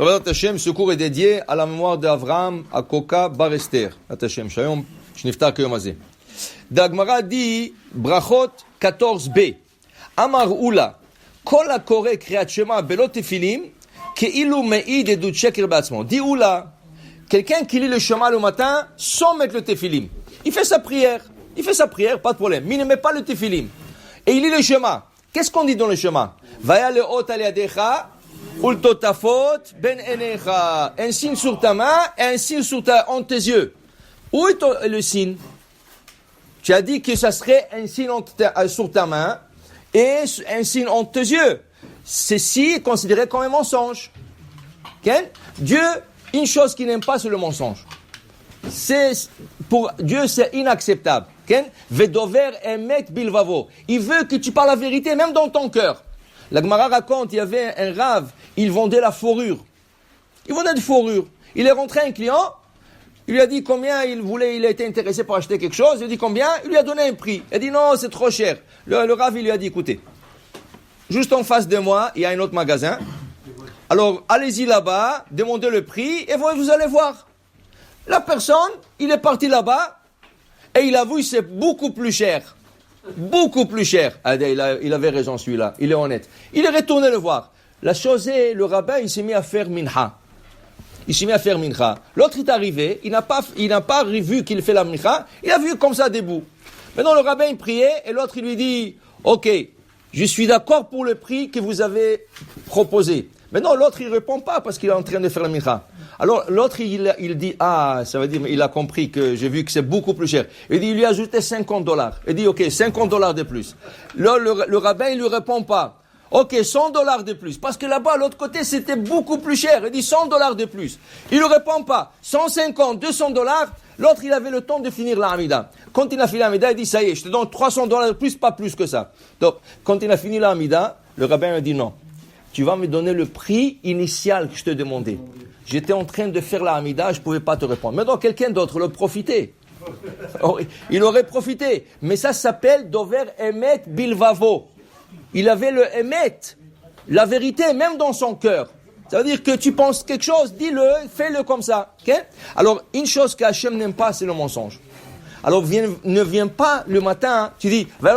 Baruch Hashem, ce cours est dédié à la mémoire d'Avraham Akoka Bar Esther. Hashem, Shalom, Shnifta Kiyom Hazeh. D'Agmara dit, Brachot 14b. Amar Ula, Kol HaKoreh Kriyat Shema Belo Tefilim, Ke'ilu Me'id Edut Sheker Ba'atzmo. Dit Ula, quelqu'un qui lit le Shema le matin sans mettre le Tefilim. Il fait sa prière, pas de problème. Mais il ne met pas le Tefilim. Et il lit le Shema. Qu'est-ce qu'on dit dans le Shema? Vaya le'ot al yadecha, ultotafot ben enecha. Un signe sur ta main et un signe entre tes yeux. Où est le signe? Tu as dit que ça serait un signe sur ta main et un signe entre tes yeux. Ceci est considéré comme un mensonge. Okay? Dieu, une chose qu'il n'aime pas, c'est le mensonge. Pour Dieu, c'est inacceptable. Vedover emet bilvavo. Il veut que tu parles la vérité, même dans ton cœur. La Gemara raconte, il y avait un rave, il vendait la fourrure. Il vendait de fourrure. Il est rentré un client, il lui a dit combien il a été intéressé pour acheter quelque chose, il a dit combien, il lui a donné un prix. Il a dit non, c'est trop cher. Le rave, il lui a dit, écoutez, juste en face de moi, il y a un autre magasin. Alors, allez-y là-bas, demandez le prix, et vous allez voir. La personne, il est parti là-bas, et il a vu, c'est beaucoup plus cher. Beaucoup plus cher. Il avait raison celui-là, il est honnête. Il est retourné le voir. La chose est, le rabbin, il s'est mis à faire mincha. L'autre est arrivé, il n'a pas vu qu'il fait la mincha, il a vu comme ça debout. Maintenant, le rabbin, il priait, et l'autre, il lui dit, ok, je suis d'accord pour le prix que vous avez proposé. Maintenant, l'autre, il répond pas parce qu'il est en train de faire la mincha. Alors, l'autre, il dit, ça veut dire, il a compris que j'ai vu que c'est beaucoup plus cher. Il dit, il lui a ajouté $50. Il dit, ok, $50 de plus. Là, le rabbin, il lui répond pas. Ok, $100 de plus. Parce que là-bas, à l'autre côté, c'était beaucoup plus cher. Il dit $100 de plus. Il lui répond pas. 150, $200. L'autre, il avait le temps de finir la Hamida. Quand il a fini la Hamida, il dit, ça y est, je te donne $300 de plus, pas plus que ça. Donc, quand il a fini la Hamida, le rabbin a dit non. Tu vas me donner le prix initial que je te demandais. J'étais en train de faire la Hamida, je ne pouvais pas te répondre. Maintenant, quelqu'un d'autre le profitait. Il aurait profité. Mais ça s'appelle Dover Emet Bilvavo. Il avait le Emet, la vérité, même dans son cœur. Ça veut dire que tu penses quelque chose, dis-le, fais-le comme ça. Okay? Alors, une chose qu'Hachem n'aime pas, c'est le mensonge. Alors, ne viens pas le matin, tu dis, où est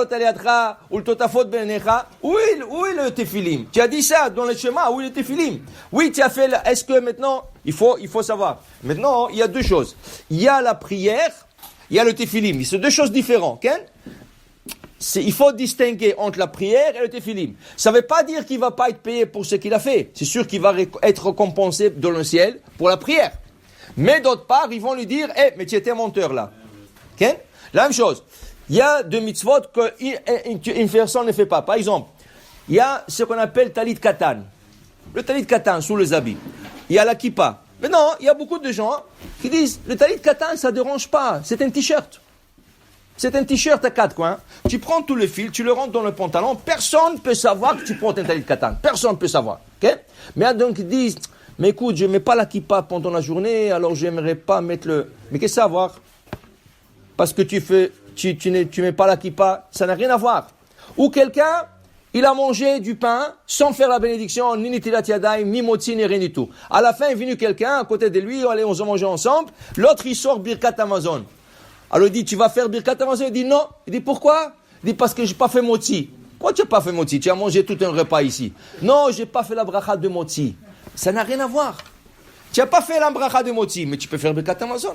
le tefilim? Tu as dit ça dans le schéma, où est le tefilim? Oui, tu as fait, est-ce que maintenant, il faut savoir. Maintenant, il y a deux choses. Il y a la prière, il y a le tefilim. C'est deux choses différentes, okay? Il faut distinguer entre la prière et le tefilim. Ça ne veut pas dire qu'il ne va pas être payé pour ce qu'il a fait. C'est sûr qu'il va être récompensé dans le ciel pour la prière. Mais d'autre part, ils vont lui dire, mais tu étais menteur là. Okay? La même chose, il y a deux mitzvot qu'une personne ne fait pas. Par exemple, il y a ce qu'on appelle talit katan. Le talit katan sous les habits. Il y a la kippa. Mais non, il y a beaucoup de gens qui disent, le talit katan, ça ne dérange pas. C'est un t-shirt. C'est un t-shirt à 4 coins. Tu prends tout le fil, tu le rentres dans le pantalon. Personne ne peut savoir que tu portes un talit katan. Personne ne peut savoir. Okay? Mais donc ils disent, mais écoute, je ne mets pas la kippa pendant la journée, alors je n'aimerais pas mettre le... Mais qu'est-ce que ça a à voir? Parce que tu mets pas la kippa, ça n'a rien à voir. Ou quelqu'un, il a mangé du pain sans faire la bénédiction, ni nitilat yadayim, ni motzi, ni rien du tout. À la fin, est venu quelqu'un à côté de lui, allez, on va manger ensemble. L'autre, il sort Birkat Amazon. Alors il dit, tu vas faire Birkat Amazon? Il dit non. Il dit pourquoi? Il dit parce que j'ai pas fait motzi. Pourquoi tu n'as pas fait motzi? Tu as mangé tout un repas ici. Non, j'ai pas fait la bracha de motzi. Ça n'a rien à voir. Tu n'as pas fait la bracha de motzi, mais tu peux faire Birkat Amazon.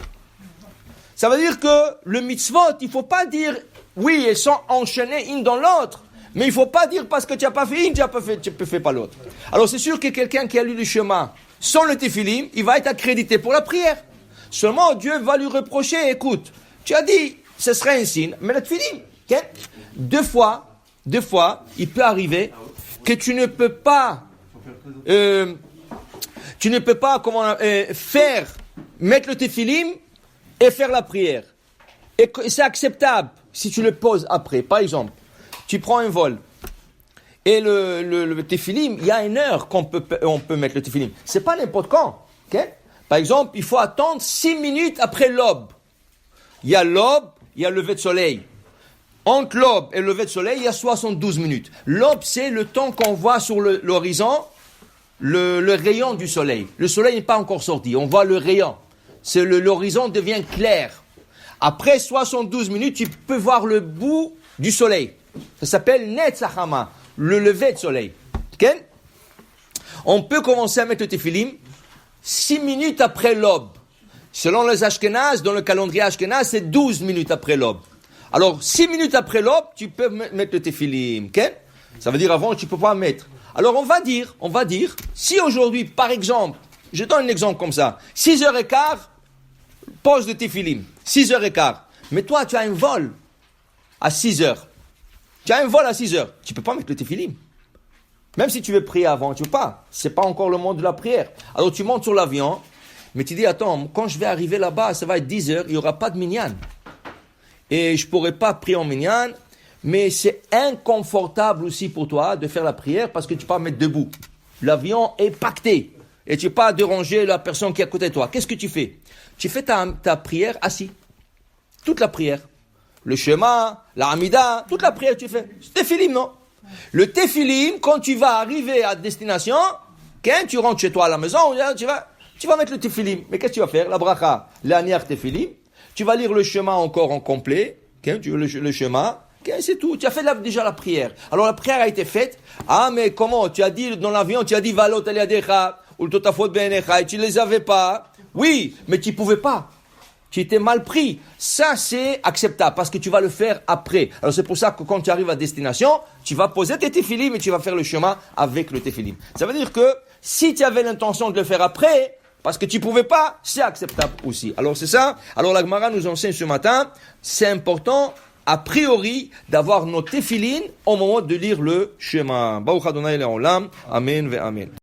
Ça veut dire que le mitzvot, il ne faut pas dire, oui, elles sont enchaînées une dans l'autre, mais il ne faut pas dire parce que tu n'as pas fait une, tu ne fais pas l'autre. Alors c'est sûr que quelqu'un qui a lu le chemin sans le tefilim, il va être accrédité pour la prière. Seulement Dieu va lui reprocher, écoute, tu as dit, ce serait un signe, mais le tefilim, okay? Deux fois, il peut arriver que tu ne peux pas, mettre le tefilim, et faire la prière. Et c'est acceptable si tu le poses après. Par exemple, tu prends un vol et le tefilim, il y a une heure on peut mettre le tefilim. C'est pas n'importe quand. Okay? Par exemple, il faut attendre 6 minutes après l'aube. Il y a l'aube, il y a le lever de soleil. Entre l'aube et le lever de soleil, il y a 72 minutes. L'aube, c'est le temps qu'on voit sur l'horizon le rayon du soleil. Le soleil n'est pas encore sorti, on voit le rayon. L'horizon devient clair. Après 72 minutes, tu peux voir le bout du soleil. Ça s'appelle Netzachama, le lever de soleil. Okay? On peut commencer à mettre le téphilim 6 minutes après l'aube. Selon les Ashkénazes, dans le calendrier Ashkénaz, c'est 12 minutes après l'aube. Alors, 6 minutes après l'aube, tu peux mettre le téphilim. Okay? Ça veut dire avant, tu ne peux pas mettre. Alors, on va dire, si aujourd'hui, par exemple, je donne un exemple comme ça, 6h15, pose le téphilim, 6h15. Mais toi, tu as un vol à 6h. Tu as un vol à 6h. Tu ne peux pas mettre le téphilim. Même si tu veux prier avant, tu ne peux pas. Ce n'est pas encore le moment de la prière. Alors, tu montes sur l'avion, mais tu dis, attends, quand je vais arriver là-bas, ça va être 10h, il n'y aura pas de minyan. Et je ne pourrai pas prier en minyan, mais c'est inconfortable aussi pour toi de faire la prière parce que tu ne peux pas mettre debout. L'avion est pacté et tu ne peux pas déranger la personne qui est à côté de toi. Qu'est-ce que tu fais? Tu fais ta prière assis. Toute la prière. Le Shema, la Hamida, toute la prière tu fais. C'est téphilim, non? Le téphilim, quand tu vas arriver à destination, quand tu rentres chez toi à la maison, tu vas mettre le téphilim. Mais qu'est-ce que tu vas faire? La bracha, l'anière téphilim. Tu vas lire le Shema encore en complet. Tu veux le Shema. C'est tout. Tu as fait déjà la prière. Alors la prière a été faite. Ah, mais comment? Tu as dit dans l'avion, tu as dit Valot aliadecha ou le Totafot benecha et tu les avais pas. Oui, mais tu pouvais pas. Tu étais mal pris. Ça, c'est acceptable parce que tu vas le faire après. Alors c'est pour ça que quand tu arrives à destination, tu vas poser tes téphilim et tu vas faire le chemin avec le téphilim. Ça veut dire que si tu avais l'intention de le faire après, parce que tu pouvais pas, c'est acceptable aussi. Alors c'est ça. Alors la Gemara nous enseigne ce matin, c'est important, a priori, d'avoir nos téphilim au moment de lire le chemin. Baruch Adonai Le'olam. Amen ve Amen.